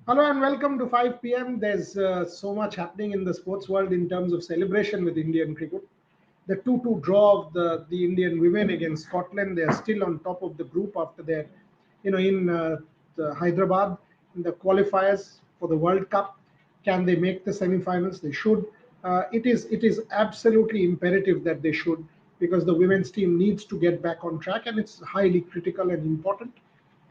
Hello and welcome to 5 p.m. There's so much happening in the sports world in terms of celebration with Indian cricket. The 2-2 draw of the Indian women against Scotland. They are still on top of the group after their, in the Hyderabad in the qualifiers for the World Cup. Can they make the semi-finals? They should. It is absolutely imperative that they should, because the women's team needs to get back on track, and it's highly critical and important.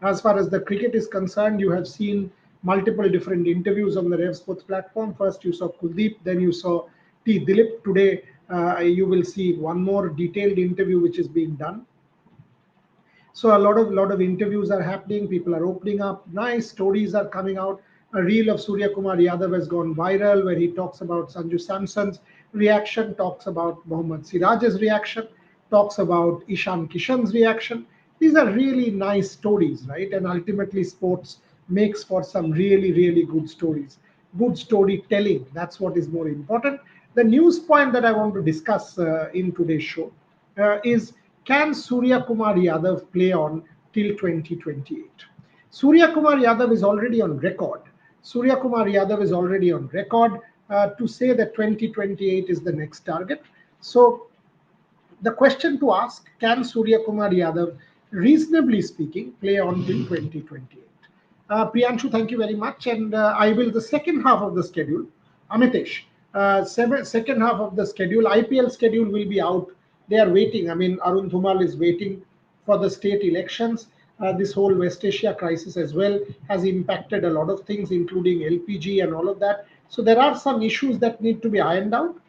As far as the cricket is concerned, you have seen multiple different interviews on the Rev Sports platform. First, you saw Kuldeep, then you saw T. Dilip. Today, you will see one more detailed interview which is being done. So a lot of interviews are happening. People are opening up. Nice stories are coming out. A reel of Surya Kumar Yadav has gone viral where he talks about Sanju Samson's reaction, talks about Mohammad Siraj's reaction, talks about Ishan Kishan's reaction. These are really nice stories, right? And ultimately, sports makes for some really good stories. Good storytelling. That's what is more important. The news point that I want to discuss in today's show is, can Surya Kumar Yadav play on till 2028? Surya Kumar Yadav is already on record. Surya Kumar Yadav is already on record to say that 2028 is the next target. So the question to ask, can Surya Kumar Yadav, reasonably speaking, play on till 2028? Priyanshu, thank you very much. And I will, the second half of the schedule, Amitesh, second half of the schedule, IPL schedule will be out. They are waiting. I mean, Arun Dhumal is waiting for the state elections. This whole West Asia crisis as well has impacted a lot of things, including LPG and all of that. So there are some issues that need to be ironed out,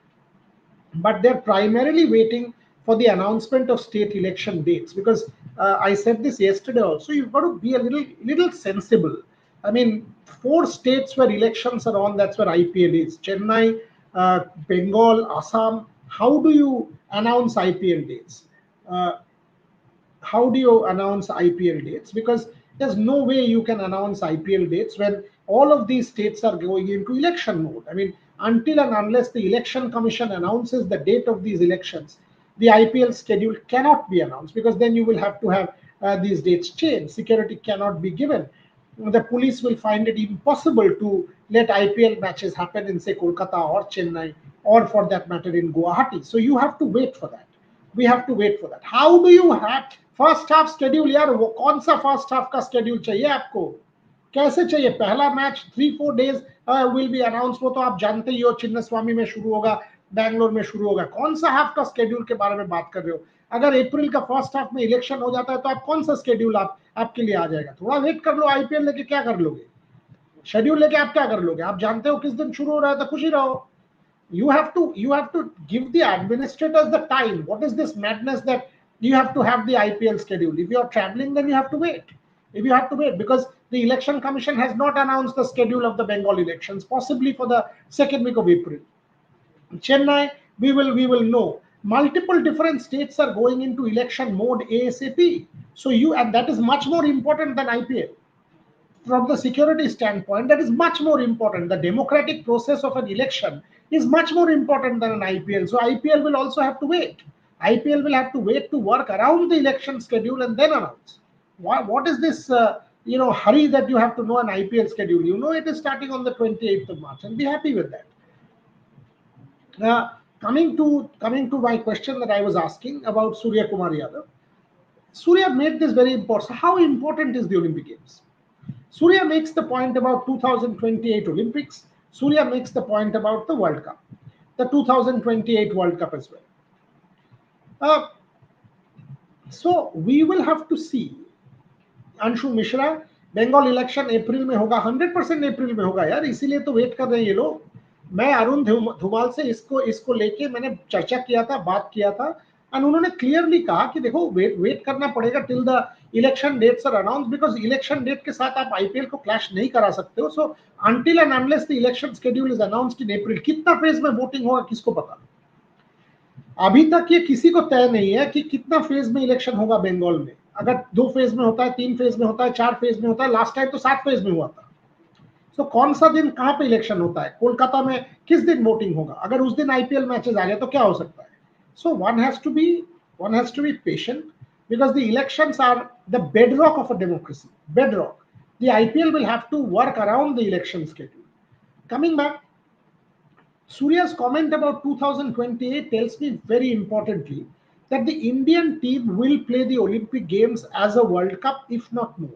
but they're primarily waiting for the announcement of state election dates, because I said this yesterday also, you've got to be a little sensible. I mean, four states where elections are on, that's where IPL is: Chennai, Bengal, Assam. How do you announce IPL dates? uh, how do you announce IPL dates? Because there's no way you can announce IPL dates when all of these states are going into election mode. I mean, until and unless the election commission announces the date of these elections, the IPL schedule cannot be announced, because then you will have to have these dates changed. Security cannot be given. The police will find it impossible to let IPL matches happen in, say, Kolkata or Chennai, or for that matter in Guwahati. So you have to wait for that. We have to wait for that. How do you have first half schedule? यार वो कौन सा first half का schedule चाहिए आपको? कैसे चाहिए? पहला match 3-4 days will be announce, वो तो आप जानते ही हो, चिन्नस्वामी में शुरू होगा, बैंगलोर में शुरू होगा। कौन सा हाफ का शेड्यूल के बारे में बात कर रहे हो? अगर अप्रैल का फर्स्ट हाफ में इलेक्शन हो जाता है तो आप कौन सा शेड्यूल आपके लिए आ जाएगा? थोड़ा वेट कर लो। आईपीएल लेके क्या कर लोगे? शेड्यूल लेके आप क्या कर लोगे? आप जानते हो किस दिन शुरू हो रहा है, तो खुशी रहो। You have to give the administrators the time. What is this madness that you have to have the IPL schedule? If you are traveling, then you have to wait. If you have to wait, because the election commission has not announced the schedule of the Bengal elections, possibly for the second week of April. Chennai, we will know. Multiple different states are going into election mode ASAP. So and that is much more important than IPL. From the security standpoint, that is much more important. The democratic process of an election is much more important than an IPL. So IPL will also have to wait. IPL will have to wait to work around the election schedule and then announce. What is this hurry that you have to know an IPL schedule? You know it is starting on the 28th of March, and be happy with that. Coming to my question that I was asking about Surya Kumar Yadav. Surya made this very important. How important is the Olympic Games? Surya makes the point about 2028 Olympics. Surya makes the point about the World Cup, the 2028 World Cup as well. Uh, so we will have to see. Anshu Mishra, Bengal election अप्रैल में होगा, 100% अप्रैल में होगा यार, इसीलिए तो wait कर रहे हैं ये लोग। मैं अरुण धुमाल से इसको लेके मैंने चर्चा किया था, बात किया था, एंड उन्होंने क्लियरली कहा कि देखो वेट करना पड़ेगा till the election dates are announce, because election date के साथ आप आईपीएल को क्लैश नहीं करा सकते हो। So until and unless the election schedule is announced in April, कितना फेज में वोटिंग होगा किसको पता? अभी तक ये किसी को तय नहीं है कि कितना फेज में इलेक्शन होगा बंगाल में। अगर 2 फेज में होता है, 3 फेज में होता है, 4 फेज में होता है, लास्ट टाइम तो 7 फेज में हुआ था। तो कौन सा दिन कहां पे इलेक्शन होता है? कोलकाता में किस दिन वोटिंग होगा? अगर उस दिन आईपीएल मैचेस आ गए तो क्या हो सकता है? So one has to be patient, because the elections are the bedrock of a democracy. Bedrock. The IPL will have to work around the election schedule. Coming back, Surya's comment about 2028 tells me very importantly that the Indian team will play the Olympic Games as a World Cup, if not more.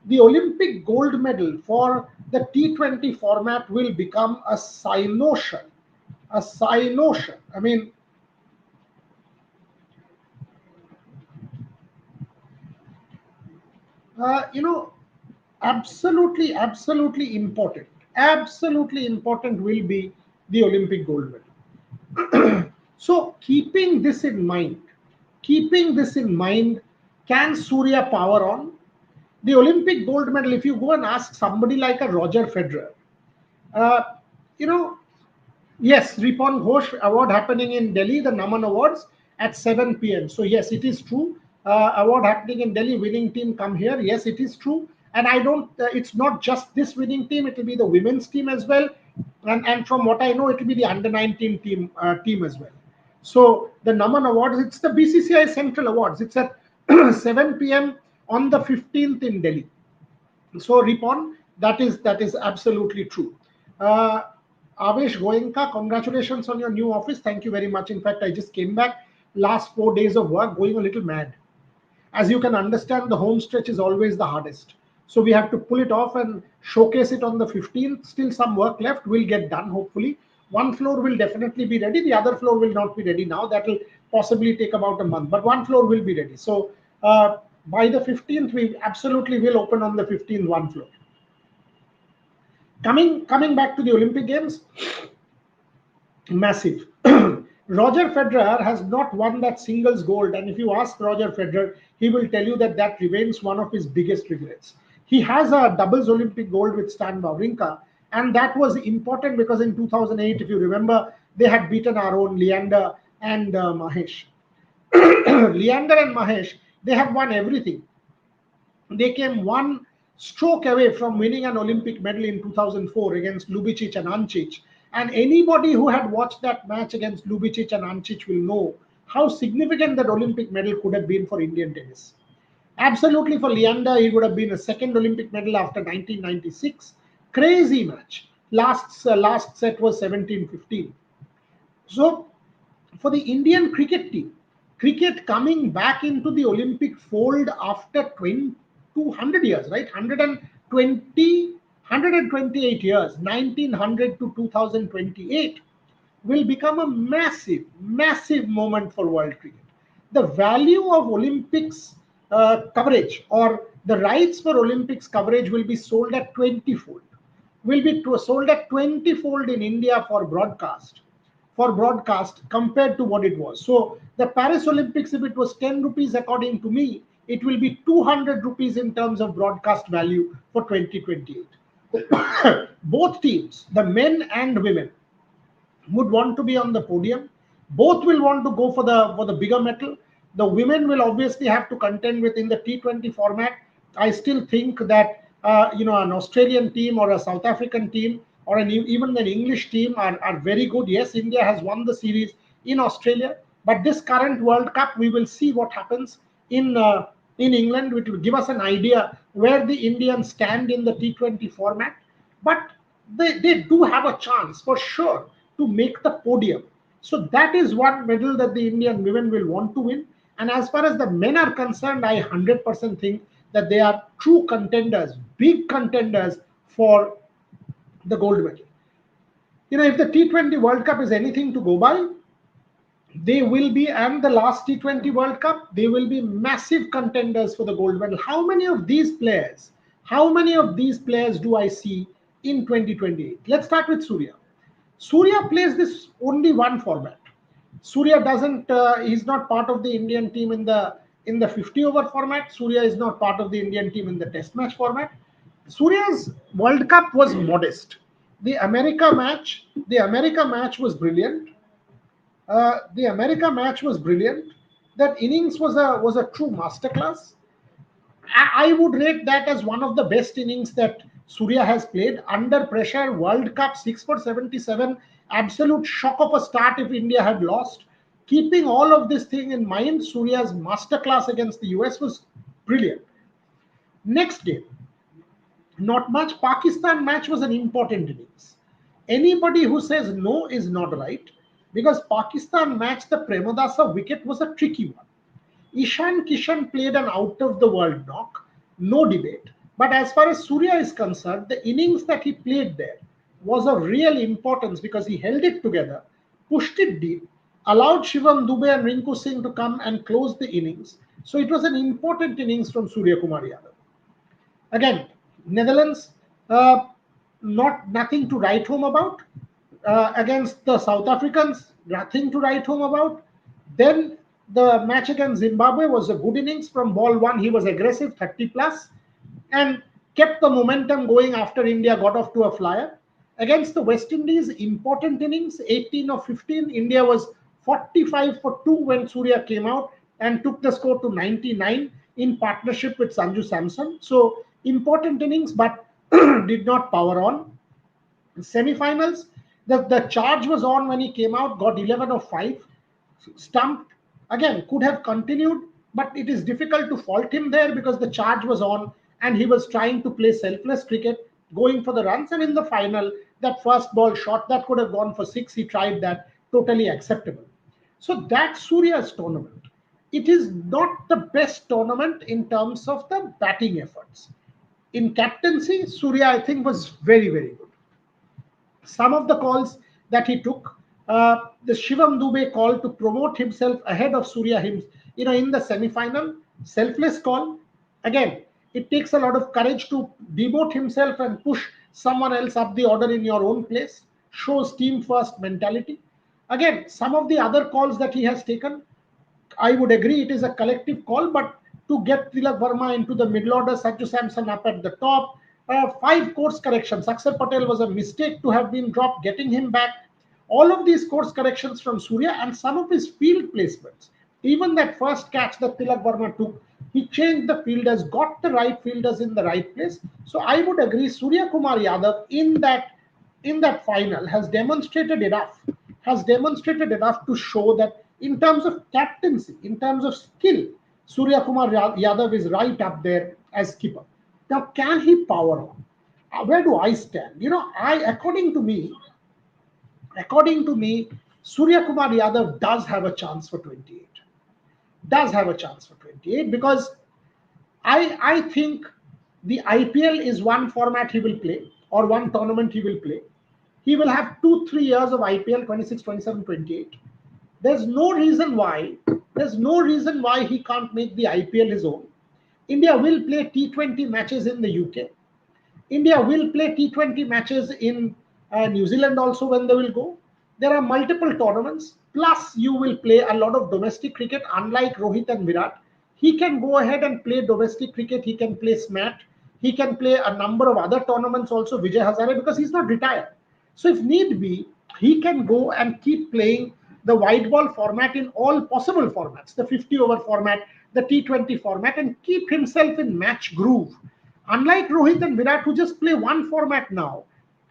The Olympic gold medal for the T20 format will become a sign-notion. A sign-notion. I mean, you know, absolutely important will be the Olympic gold medal. So, keeping this in mind, can Surya power on? The Olympic gold medal, if you go and ask somebody like a Roger Federer, uh, you know, yes, Ripon Ghosh award happening in Delhi, the Naman Awards at 7 p.m. So yes, it is true. Award happening in Delhi, winning team come here. Yes, it is true. And I don't. It's not just this winning team. It will be the women's team as well. And from what I know, it will be the under 19 team as well. So the Naman Awards, it's the BCCI Central Awards. It's at 7 p.m. on the 15th in Delhi. So Ripon, that is absolutely true. Uh, Avesh Goenka, congratulations on your new office. Thank you very much. In fact, I just came back. Last 4 days of work, going a little mad. As you can understand, the home stretch is always the hardest. So we have to pull it off and showcase it on the 15th. Still some work left. Will get done hopefully. One floor will definitely be ready. The other floor will not be ready now. That will possibly take about a month. But one floor will be ready. So by the 15th, we absolutely will open on the 15th one floor. Coming back to the Olympic Games, massive. Roger Federer has not won that singles gold, and if you ask Roger Federer, he will tell you that that remains one of his biggest regrets. He has a doubles Olympic gold with Stan Wawrinka, and that was important because in 2008, if you remember, they had beaten our own Leander and Mahesh. Leander and Mahesh, they have won everything. They came one stroke away from winning an Olympic medal in 2004 against Lubicic and Ancic. And anybody who had watched that match against Lubicic and Ancic will know how significant that Olympic medal could have been for Indian tennis. Absolutely, for Leander, it would have been a second Olympic medal after 1996. Crazy match. Last set was 17-15. So for the Indian cricket team, cricket coming back into the Olympic fold after 200 years, right? 128 years, 1900 to 2028, will become a massive moment for world cricket. The value of Olympics coverage, or the rights for Olympics coverage, will be sold at 20-fold. Will be sold at 20-fold in India for broadcast compared to what it was. So the Paris Olympics, if it was 10 rupees, according to me, it will be 200 rupees in terms of broadcast value for 2028. Both teams, the men and women, would want to be on the podium. Both will want to go for the bigger medal. The women will obviously have to contend within the T20 format. I still think that an Australian team or a South African team or even an English team are very good. Yes, India has won the series in Australia, but this current World Cup, we will see what happens in England, which will give us an idea where the Indians stand in the T20 format. But they do have a chance for sure to make the podium. So that is one medal that the Indian women will want to win. And as far as the men are concerned, I 100% think that they are true contenders, big contenders for the gold medal. If the T20 World Cup is anything to go by, they will be, and the last T20 World Cup, they will be massive contenders for the gold medal. How many of these players do I see in 2028? Let's start with Surya. Surya plays this only one format. Surya doesn't. He's not part of the Indian team in the 50 over format. Surya is not part of the Indian team in the Test match format. Surya's World Cup was modest. The America match was brilliant. That innings was a true masterclass. I would rate that as one of the best innings that Surya has played under pressure. World Cup 6 for 77, absolute shock of a start if India had lost. Keeping all of this thing in mind, Surya's masterclass against the US was brilliant. Next game, Not much. Pakistan match was an important innings. Anybody who says no is not right, because Pakistan match, the Premadasa wicket was a tricky one. Ishan Kishan played an out of the world knock, no debate. But as far as Surya is concerned, the innings that he played there was of real importance because he held it together, pushed it deep, allowed Shivam Dubey and Rinku Singh to come and close the innings. So it was an important innings from Surya Kumar Yadav. Again, Netherlands, uh, not nothing to write home about. Against the South Africans, nothing to write home about. Then the match against Zimbabwe was a good innings. From ball one, he was aggressive, 30 plus, and kept the momentum going after India got off to a flyer. Against the West Indies, important innings, 18 of 15. India was 45 for 2 when Surya came out and took the score to 99 in partnership with Sanju Samson. So, important innings, but did not power on. Semi-finals, the charge was on when he came out, got 11 of 5, stumped. Again, could have continued, but it is difficult to fault him there because the charge was on and he was trying to play selfless cricket, going for the runs. And in the final, that first ball shot that could have gone for 6, he tried that, totally acceptable. So that's Surya's tournament. It is not the best tournament in terms of the batting efforts. In captaincy, Surya, I think, was very, very good. Some of the calls that he took, the Shivam Dubey call to promote himself ahead of Surya, in the semi-final, selfless call. Again, it takes a lot of courage to demote himself and push someone else up the order in your own place. Shows team first mentality. Again, some of the other calls that he has taken, I would agree it is a collective call, but to get Tilak Verma into the middle order, Sanju Samson up at the top, 5 course corrections. Akshar Patel was a mistake to have been dropped, getting him back. All of these course corrections from Surya and some of his field placements. Even that first catch that Tilak Verma took, he changed the fielders, got the right fielders in the right place. So I would agree, Surya Kumar Yadav in that final has demonstrated enough to show that in terms of captaincy, in terms of skill, Surya Kumar Yadav is right up there as skipper. Now, can he power on? Where do I stand? According to me, Surya Kumar Yadav does have a chance for 28. Does have a chance for 28 because I think the IPL is one format he will play or one tournament he will play. He will have 2-3 years of IPL 26, 27, 28. There's no reason why. There's no reason why he can't make the IPL his own. India will play T20 matches in the UK. India will play T20 matches in New Zealand also when they will go. There are multiple tournaments. Plus, you will play a lot of domestic cricket, unlike Rohit and Virat. He can go ahead and play domestic cricket. He can play SMAT. He can play a number of other tournaments also, Vijay Hazare, because he's not retired. So, if need be, he can go and keep playing the white ball format in all possible formats, the 50 over format, the T20 format, and keep himself in match groove. Unlike Rohit and Virat, who just play one format now,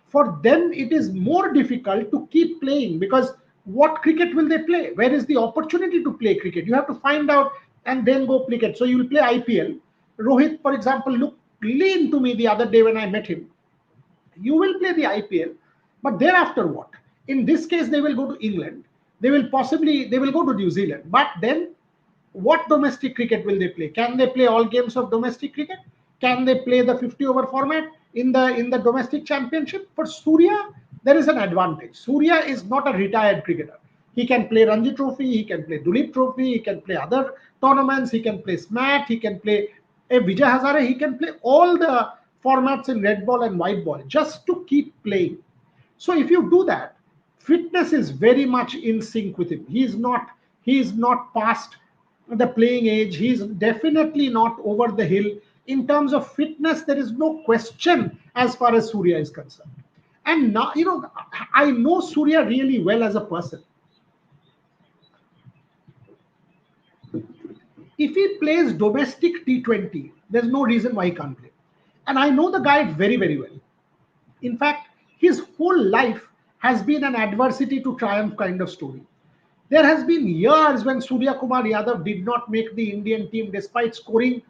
for them it is more difficult to keep playing because what cricket will they play? Where is the opportunity to play cricket? You have to find out and then go play cricket. So you will play IPL. Rohit, for example, looked lean to me the other day when I met him. You will play the IPL, but thereafter what? In this case, they will go to England. They will go to New Zealand. But then what domestic cricket will they play? Can they play all games of domestic cricket? Can they play the 50 over format in the domestic championship? For Surya, there is an advantage. Surya is not a retired cricketer. He can play Ranji Trophy, he can play Duleep Trophy, he can play other tournaments, he can play SMAT, he can play a Vijay Hazare, he can play all the formats in red ball and white ball just to keep playing. So if you do that, fitness is very much in sync with him. He is not past the playing age. He's definitely not over the hill. In terms of fitness, there is no question as far as Surya is concerned. And now, I know Surya really well as a person. If he plays domestic T20, there's no reason why he can't play. And I know the guy very, very well. In fact, his whole life has been an adversity to triumph kind of story. There has been years when Surya Kumar Yadav did not make the Indian team despite scoring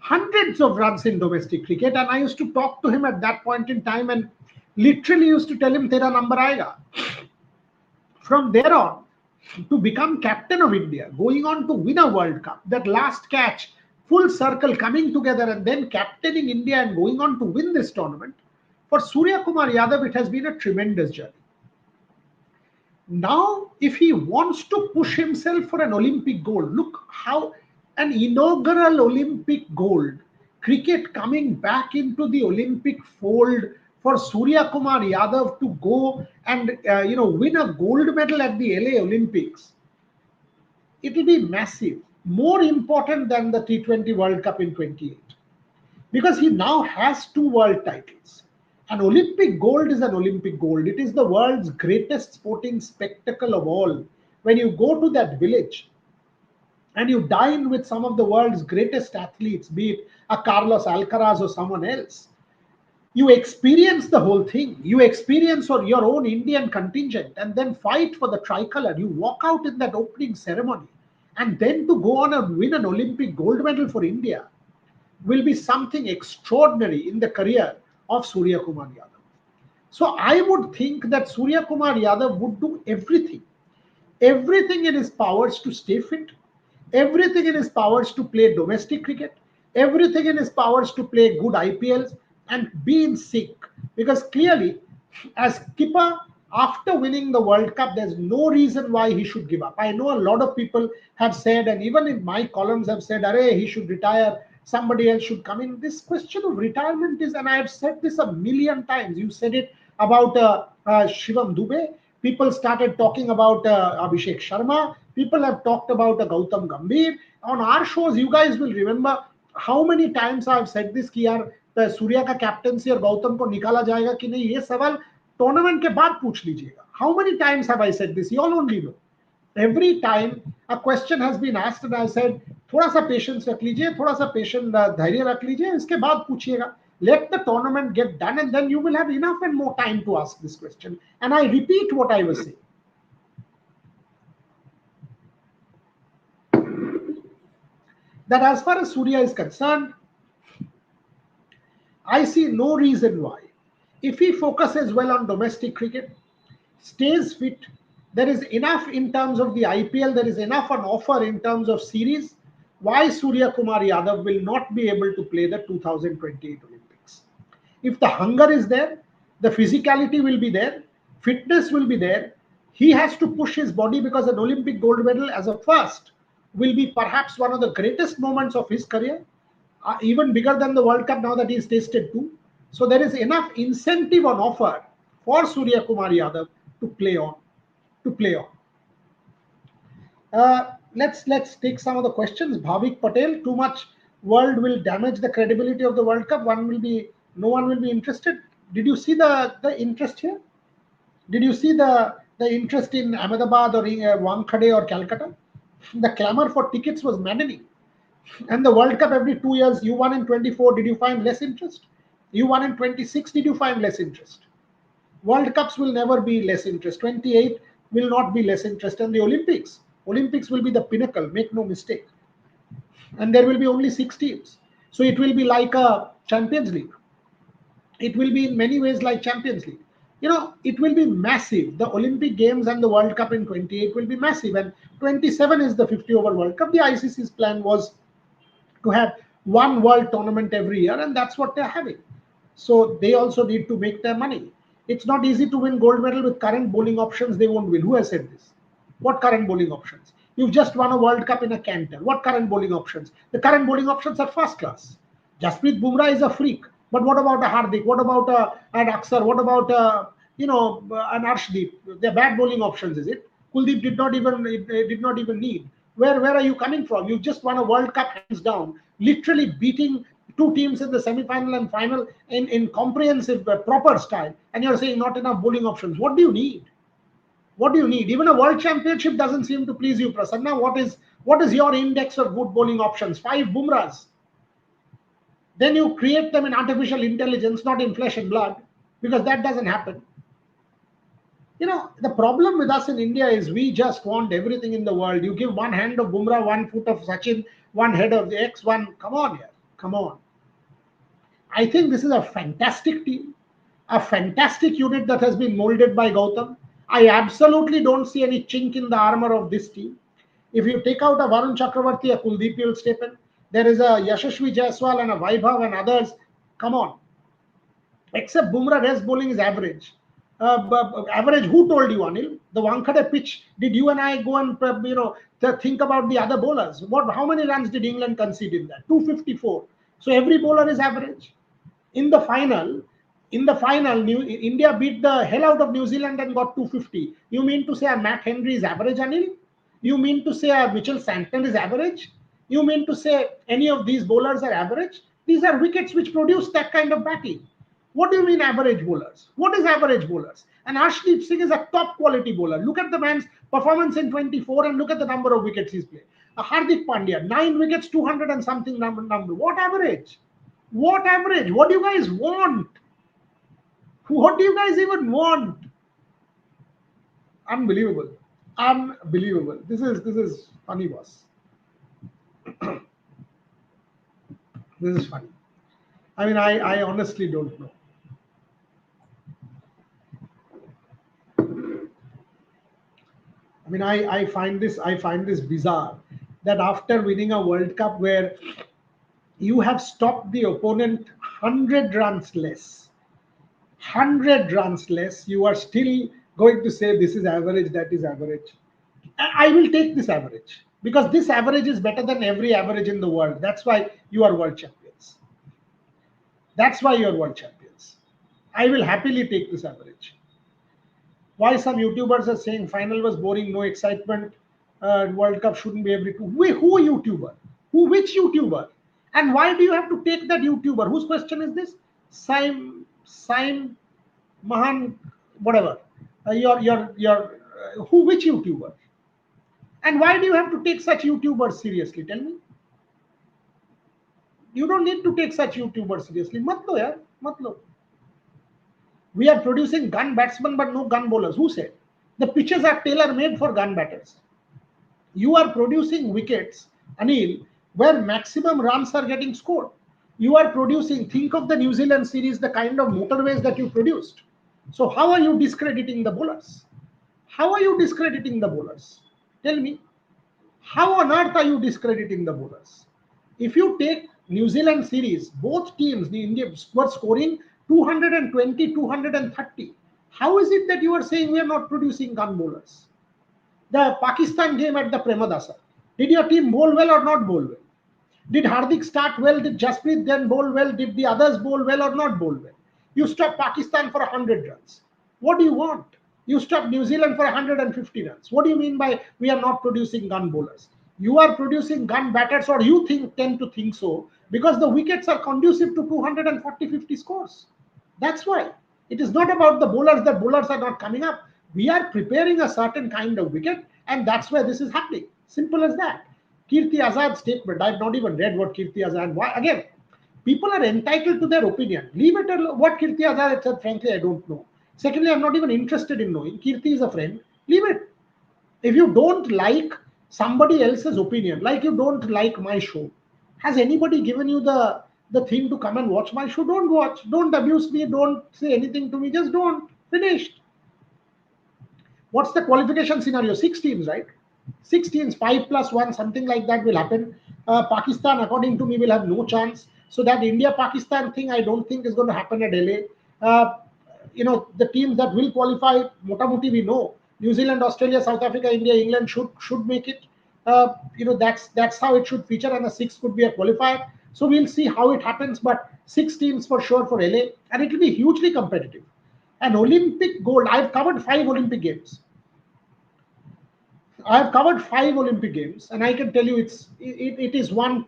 hundreds of runs in domestic cricket. And I used to talk to him at that point in time and literally used to tell him, Tera number aega. From there on, to become captain of India, going on to win a World Cup, that last catch, full circle coming together, and then captaining India and going on to win this tournament, for Surya Kumar Yadav, it has been a tremendous journey. Now, if he wants to push himself for an Olympic gold, look how an inaugural Olympic gold, cricket coming back into the Olympic fold for Surya Kumar Yadav to go and win a gold medal at the LA Olympics. It will be massive, more important than the T20 World Cup in 28, because he now has 2 world titles. An Olympic gold is an Olympic gold. It is the world's greatest sporting spectacle of all. When you go to that village and you dine with some of the world's greatest athletes, be it a Carlos Alcaraz or someone else, you experience the whole thing. You experience your own Indian contingent and then fight for the tricolor. You walk out in that opening ceremony, and then to go on and win an Olympic gold medal for India will be something extraordinary in the career of Surya Kumar Yadav. So I would think that Surya Kumar Yadav would do everything in his powers to stay fit, everything in his powers to play domestic cricket, everything in his powers to play good IPLs and be in sync. Because clearly, as skipper, after winning the World Cup, there's no reason why he should give up. I know a lot of people have said, and even in my columns have said, Arey, he should retire, somebody else should come in. This question of retirement is, and I have said this a million times. You said it about Shivam Dubey. People started talking about Abhishek Sharma. People have talked about Gautam Gambhir. On our shows, you guys will remember how many times I have said this कि यार सूर्या का captaincy और गौतम को निकाला जाएगा कि नहीं, ये सवाल टूर्नामेंट के बाद पूछ लीजिएगा. How many times have I said this? You all only know. Every time a question has been asked and I said, थोड़ा सा पेशेंस रख लीजिए, थोड़ा सा पेशेंस धैर्य रख लीजिए, इसके बाद पूछिएगा. Let the tournament get done and then you will have enough and more time to ask this question. And I repeat what I was saying. That as far as Surya is concerned, I see no reason why. If he focuses well on domestic cricket, stays fit, there is enough in terms of the IPL, there is enough on offer in terms of series, why Surya Kumar Yadav will not be able to play the 2028 Olympics. If the hunger is there, the physicality will be there, fitness will be there, he has to push his body, because an Olympic gold medal as a first will be perhaps one of the greatest moments of his career, even bigger than the World Cup now that he's tasted too. So there is enough incentive on offer for Surya Kumar Yadav to play on. Let's take some of the questions. Bhavik Patel, too much world will damage the credibility of the World Cup. No one will be interested. Did you see the interest here? Did you see the interest in Ahmedabad or Wankhede or Calcutta? The clamor for tickets was maddening. And the World Cup every 2 years, you won in 24, did you find less interest? You won in 26, did you find less interest? World Cups will never be less interest. 28 will not be less interest. And the Olympics will be the pinnacle, make no mistake. And there will be only 6 teams. So it will be like a Champions League. It will be in many ways like Champions League. It will be massive. The Olympic Games and the World Cup in 28 will be massive. And 27 is the 50 over World Cup. The ICC's plan was to have one world tournament every year, and that's what they're having. So they also need to make their money. It's not easy to win gold medal with current bowling options. They won't win. Who has said this? What current bowling options? You've just won a World Cup in a canter. What current bowling options? The current bowling options are first class. Jasprit Bumrah is a freak. But what about a Hardik? What about an Aksar? What about an Arshdeep? They're bad bowling options, is it? Kuldeep did not even need. Where are you coming from? You've just won a World Cup hands down, literally beating 2 teams in the semi-final and final in comprehensive, proper style. And you're saying not enough bowling options. What do you need? What do you need? Even a world championship doesn't seem to please you, Prasanna. What is your index of good bowling options? 5 Bumrahs. Then you create them in artificial intelligence, not in flesh and blood, because that doesn't happen. The problem with us in India is we just want everything in the world. You give one hand of Bumrah, one foot of Sachin, one head of the X, one. Come on here. Come on. I think this is a fantastic team, a fantastic unit that has been molded by Gautam. I absolutely don't see any chink in the armor of this team. If you take out a Varun Chakravarti, a Kuldeep Yulstepen, there is a Yashasvi Jaiswal and a Vaibhav and others. Come on. Except Bumrah, rest bowling is average. Average. Who told you, Anil? The Wankhede pitch. Did you and I go and to think about the other bowlers? What? How many runs did England concede in that? 254. So every bowler is average. In the final, India beat the hell out of New Zealand and got 250. You mean to say a Matt Henry is average, Anil? You mean to say a Mitchell Santon is average? You mean to say any of these bowlers are average? These are wickets which produce that kind of batting. What do you mean average bowlers? What is average bowlers? And Arshdeep Singh is a top quality bowler. Look at the man's performance in 24 and look at the number of wickets he's played. Hardik Pandya, 9 wickets, 200 and something number. What average? What average? What do you guys want? What do you guys even want? Unbelievable. Unbelievable. This is funny, boss. This is funny. I mean, I honestly don't know. I mean, I find this bizarre that after winning a World Cup where you have stopped the opponent 100 runs less, 100 runs less, you are still going to say this is average, that is average. I will take this average because this average is better than every average in the world. That's why you are world champions. That's why you are world champions. I will happily take this average. Why some YouTubers are saying final was boring, no excitement, World Cup shouldn't be every two. Who YouTuber? Which YouTuber? And why do you have to take that YouTuber? Whose question is this? Saim Mahan, whatever. Which YouTuber? And why do you have to take such YouTubers seriously? Tell me. You don't need to take such YouTubers seriously. Mat lo, yaar. Mat lo. We are producing gun batsmen but no gun bowlers. Who said? The pitches are tailor-made for gun batters. You are producing wickets, Anil, where maximum runs are getting scored. You are producing, think of the New Zealand series, the kind of motorways that you produced. So how are you discrediting the bowlers? How are you discrediting the bowlers? Tell me. How on earth are you discrediting the bowlers? If you take New Zealand series, both teams, the India were scoring 220, 230. How is it that you are saying we are not producing gun bowlers? The Pakistan game at the Premadasa. Did your team bowl well or not bowl well? Did Hardik start well? Did Jasprit then bowl well? Did the others bowl well or not bowl well? You stop Pakistan for 100 runs. What do you want? You stop New Zealand for 150 runs. What do you mean by we are not producing gun bowlers? You are producing gun batters, or you tend to think so, because the wickets are conducive to 240, 50 scores. That's why. It is not about the bowlers, that bowlers are not coming up. We are preparing a certain kind of wicket, and that's where this is happening. Simple as that. Kirti Azad's statement, I've not even read what Kirti Azad, why again, people are entitled to their opinion. Leave it alone. What Kirti Azad said, frankly, I don't know. Secondly, I'm not even interested in knowing. Kirti is a friend. Leave it. If you don't like somebody else's opinion, like you don't like my show, has anybody given you the thing to come and watch my show? Don't watch. Don't abuse me. Don't say anything to me. Just don't. Finished. What's the qualification scenario? 6 teams, right? 6 teams, 5 plus 1, something like that will happen. Pakistan, according to me, will have no chance. So that India-Pakistan thing, I don't think is going to happen at LA. The teams that will qualify, motamuti we know. New Zealand, Australia, South Africa, India, England should make it. That's how it should feature, and a 6 could be a qualifier. So we'll see how it happens, but 6 teams for sure for LA, and it will be hugely competitive. An Olympic gold. I've covered 5 Olympic games. I've covered 5 Olympic games, and I can tell you it is one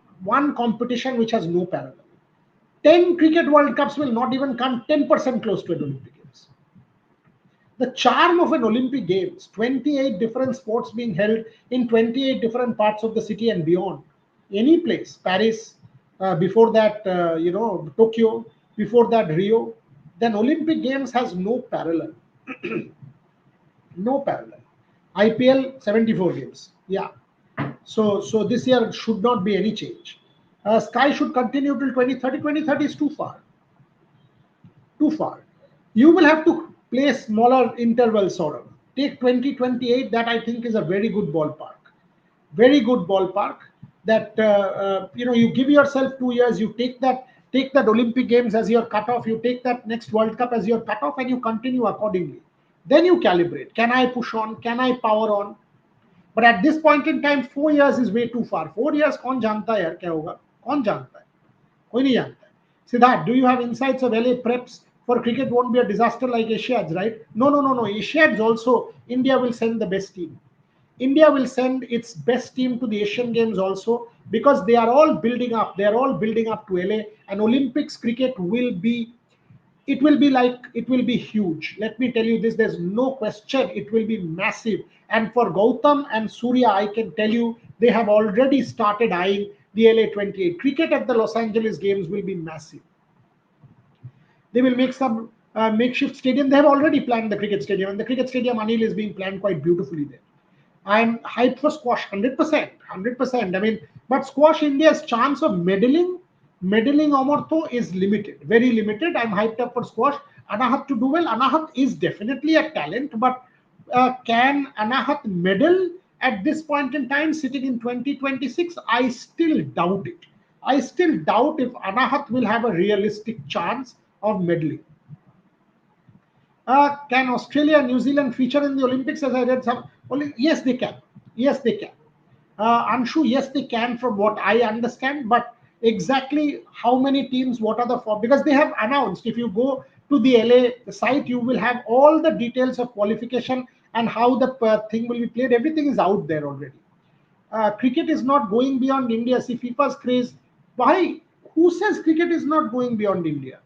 competition which has no parallel. 10 cricket World Cups will not even come 10% close to an Olympic Games. The charm of an Olympic Games, 28 different sports being held in 28 different parts of the city and beyond. Any place, Paris, before that, Tokyo, before that, Rio. Then Olympic Games has no parallel. No parallel. IPL, 74 games. Yeah. So this year should not be any change. Sky should continue till 2030. 2030 is too far. Too far. You will have to play smaller intervals, sort of. Take 2028, that I think is a very good ballpark. Very good ballpark. That you give yourself 2 years, you take that Olympic Games as your cutoff, you take that next World Cup as your cutoff, and you continue accordingly. Then you calibrate. Can I push on? Can I power on? But at this point in time, 4 years is way too far. 4 years, कौन जानता है यार क्या होगा? कौन जानता है? कोई नहीं जानता है. Siddharth, do you have insights of LA preps for cricket won't be a disaster like Asiads, right? No, no, no, no. Asiads also, India will send the best team. India will send its best team to the Asian Games also because they are all building up. They are all building up to LA. And Olympics cricket will be, it will be huge. Let me tell you this, there's no question it will be massive. And for Gautam and Surya, I can tell you they have already started eyeing the LA 28. Cricket at the Los Angeles Games will be massive. They will make some makeshift stadium. They have already planned the cricket stadium, and the cricket stadium, Anil, is being planned quite beautifully there. I'm hyped for squash, 100%, 100%. I mean, but squash India's chance of medaling Omortho is limited, very limited. I'm hyped up for squash. Anahat to do well. Anahat is definitely a talent, but can Anahat medal at this point in time, sitting in 2026? I still doubt it. I still doubt if Anahat will have a realistic chance of medaling. Can Australia and New Zealand feature in the Olympics? As I read some, yes, they can. Yes, they can. Anshu, yes, they can, from what I understand. But exactly how many teams, what are the four? Because they have announced. If you go to the LA site, you will have all the details of qualification and how the thing will be played. Everything is out there already. Cricket is not going beyond India. See, FIFA's craze. Why? Who says cricket is not going beyond India?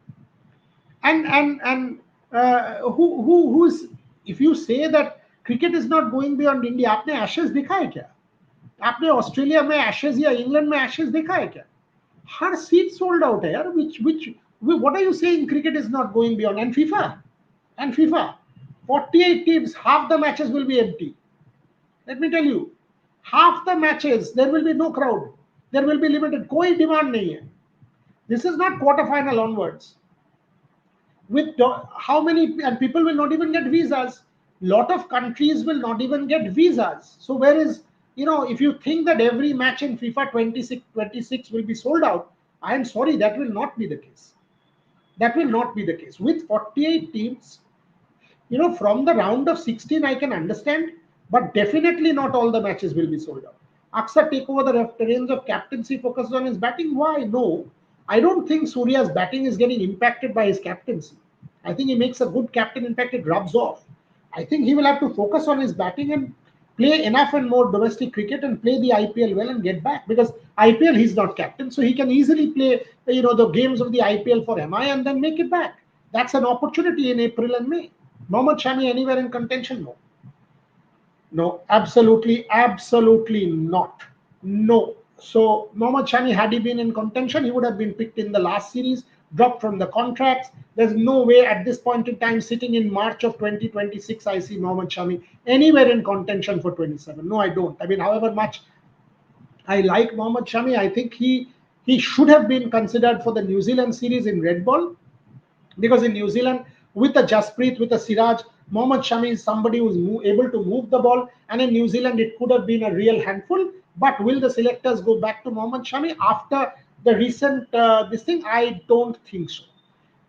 And who's, if you say that cricket is not going beyond India, आपने Ashes देखा है क्या? आपने Australia में Ashes या England में Ashes देखा है क्या? हर सीट सोल्ड आउट है यार. which what are you saying cricket is not going beyond? And FIFA 48 teams, half the matches will be empty. Let me tell you, half the matches there will be no crowd, there will be limited, कोई demand नहीं है. This is not quarter final onwards. With how many, and people will not even get visas. Lot of countries will not even get visas. So where is, if you think that every match in FIFA 26 will be sold out, I am sorry, that will not be the case. That will not be the case. With 48 teams, from the round of 16, I can understand, but definitely not all the matches will be sold out. Aksar take over the reins of captaincy, focused on his batting. Why? No, I don't think Surya's batting is getting impacted by his captaincy. I think he makes a good captain. In fact, it rubs off. I think he will have to focus on his batting and play enough and more domestic cricket and play the IPL well and get back, because IPL he's not captain, so he can easily play the games of the IPL for MI and then make it back. That's an opportunity in April and May. Mohammad Shami anywhere in contention? No. No, absolutely, absolutely not. No. So Mohammad Shami, had he been in contention, he would have been picked in the last series, dropped from the contracts. There's no way at this point in time, sitting in March of 2026, I see Mohammad Shami anywhere in contention for 27. No, I don't. I mean, however much I like Mohammad Shami, I think he should have been considered for the New Zealand series in red ball, because in New Zealand, with a Jasprit, with a Siraj, Mohammad Shami is somebody who's able to move the ball, and in New Zealand it could have been a real handful. But will the selectors go back to Mohammad Shami after the recent this thing? I don't think so.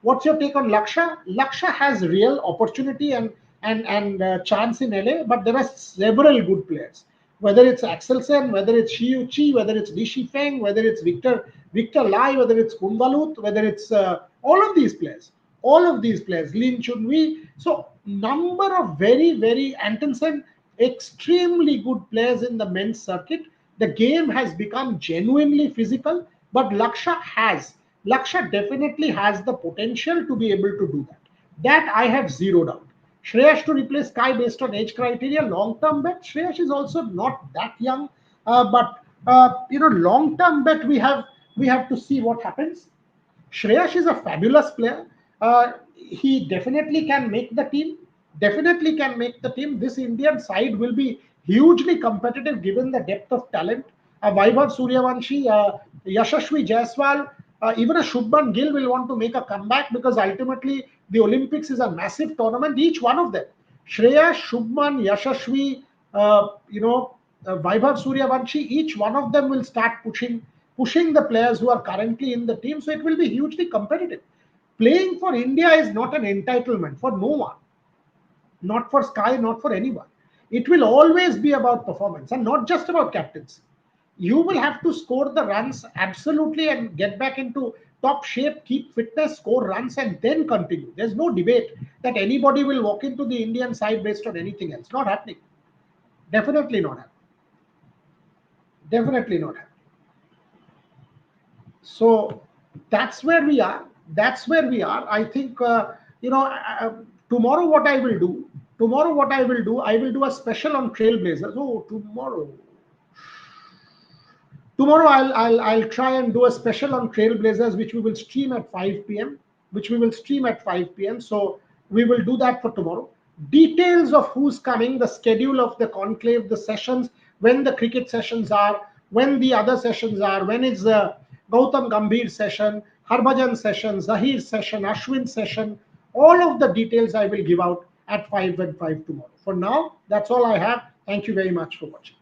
What's your take on Laksha? Laksha has real opportunity and chance in LA, but there are several good players. Whether it's Axel Sen, whether it's Shiyu Chi, whether it's Lishi Feng, whether it's Victor Lai, whether it's Kumbalut, whether it's all of these players, Lin Chunwi. So number of very Antonsen, extremely good players in the men's circuit. The game has become genuinely physical, but Laksha definitely has the potential to be able to do that. That I have zero doubt. Shreyash to replace Kai based on age criteria, long-term bet. Shreyash is also not that young, but long-term bet we have to see what happens. Shreyash is a fabulous player. He definitely can make the team. Definitely can make the team. This Indian side will be hugely competitive given the depth of talent. Vaibhav Suryavanshi, Yashasvi Jaiswal, even a Shubman Gill will want to make a comeback, because ultimately the Olympics is a massive tournament. Each one of them, Shreya, Shubman, Yashasvi, Vaibhav Suryavanshi, each one of them will start pushing the players who are currently in the team. So it will be hugely competitive. Playing for India is not an entitlement for no one, not for Sky, not for anyone. It will always be about performance and not just about captaincy. You will have to score the runs absolutely and get back into top shape, keep fitness, score runs, and then continue. There's no debate that anybody will walk into the Indian side based on anything else. Not happening. Definitely not happening. Definitely not happening. So that's where we are. That's where we are. I think tomorrow what I will do. Tomorrow what I will do. I will do a special on Trailblazers. Oh, tomorrow. Tomorrow I'll try and do a special on Trailblazers, which we will stream at 5 p.m. Which we will stream at 5 p.m. So we will do that for tomorrow. Details of who's coming, the schedule of the conclave, the sessions, when the cricket sessions are, when the other sessions are, when is the Gautam Gambhir session, Harbhajan session, Zahir session, Ashwin session. All of the details I will give out at 5 and 5 tomorrow. For now, that's all I have. Thank you very much for watching.